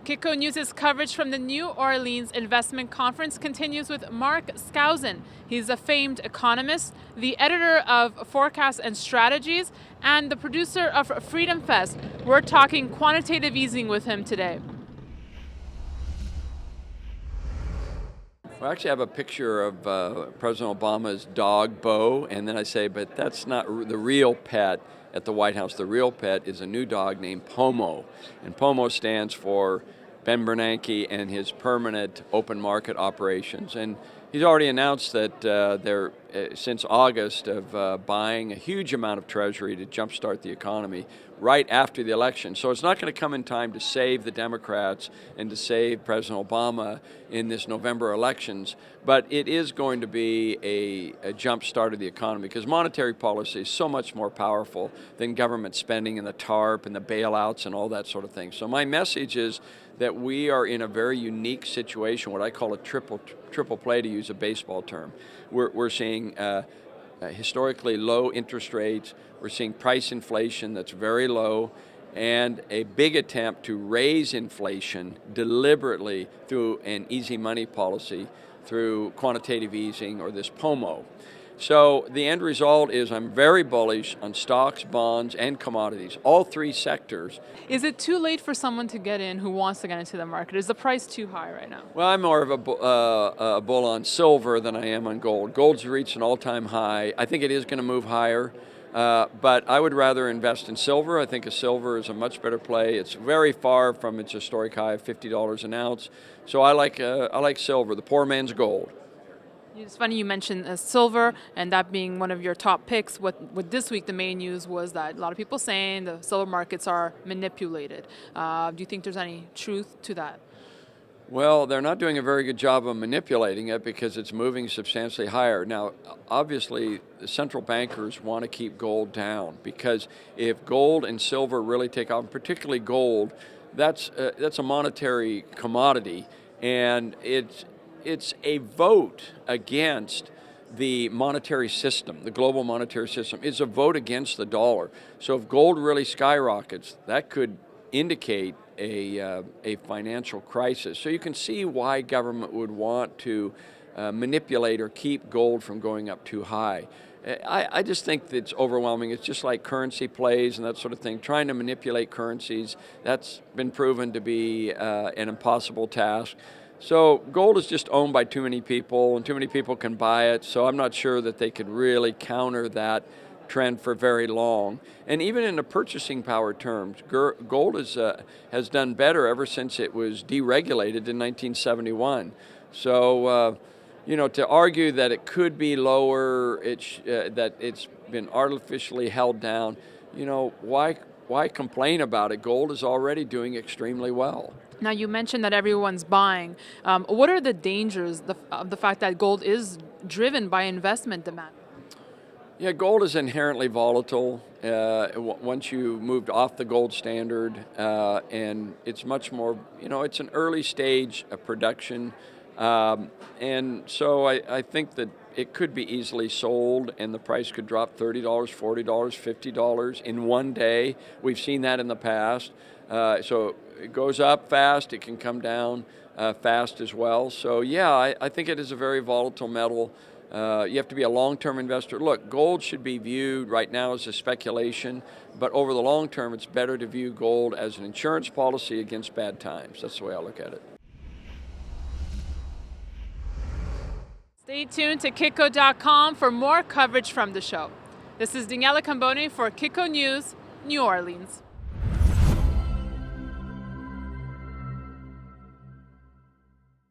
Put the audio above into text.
Kitco News' coverage from the New Orleans Investment Conference continues with Mark Skousen. He's a famed economist, the editor of Forecasts and Strategies, and the producer of Freedom Fest. We're talking quantitative easing with him today. Well, I actually have a picture of President Obama's dog, Bo, and then I say, but that's not the real pet at the White House. The real pet is a new dog named Pomo, and Pomo stands for Ben Bernanke and his permanent open market operations. And he's already announced that they're, since August, of buying a huge amount of Treasury to jumpstart the economy right after the election. So it's not going to come in time to save the Democrats and to save President Obama in this November elections, but it is going to be a jump start of the economy because monetary policy is so much more powerful than government spending and the TARP and the bailouts and all that sort of thing. So my message is that we are in a very unique situation, what I call a triple play, to use a baseball term. We're seeing historically low interest rates, we're seeing price inflation that's very low, and a big attempt to raise inflation deliberately through an easy money policy, through quantitative easing or this POMO. So the end result is I'm very bullish on stocks, bonds, and commodities, all three sectors. Is it too late for someone to get in who wants to get into the market? Is the price too high right now? Well, I'm more of a bull on silver than I am on gold. Gold's reached an all-time high. I think it is going to move higher, but I would rather invest in silver. I think a silver is a much better play. It's very far from its historic high of $50 an ounce. So I like silver, the poor man's gold. It's funny you mentioned silver and that being one of your top picks. What this week the main news was that a lot of people saying the silver markets are manipulated. Do you think there's any truth to that? Well, they're not doing a very good job of manipulating it because it's moving substantially higher. Now, obviously, the central bankers want to keep gold down because if gold and silver really take off, particularly gold, that's a monetary commodity, and it's a vote against the monetary system, the global monetary system. It's a vote against the dollar. So if gold really skyrockets, that could indicate a financial crisis. So you can see why government would want to manipulate or keep gold from going up too high. I just think that it's overwhelming. It's just like currency plays and that sort of thing. Trying to manipulate currencies, that's been proven to be an impossible task. So gold is just owned by too many people, and too many people can buy it, so I'm not sure that they could really counter that trend for very long. And even in the purchasing power terms, gold has done better ever since it was deregulated in 1971. So, to argue that it could be lower, that it's been artificially held down, why complain about it? Gold is already doing extremely well. Now, you mentioned that everyone's buying. What are the dangers of the fact that gold is driven by investment demand? Yeah, gold is inherently volatile. Once you moved off the gold standard, and it's much more, it's an early stage of production. And so I think that it could be easily sold and the price could drop $30, $40, $50 in one day. We've seen that in the past. So it goes up fast, it can come down fast as well. So yeah, I think it is a very volatile metal. You have to be a long-term investor. Look, gold should be viewed right now as a speculation, but over the long term, it's better to view gold as an insurance policy against bad times. That's the way I look at it. Stay tuned to Kitco.com for more coverage from the show. This is Daniela Cambone for Kitco News, New Orleans.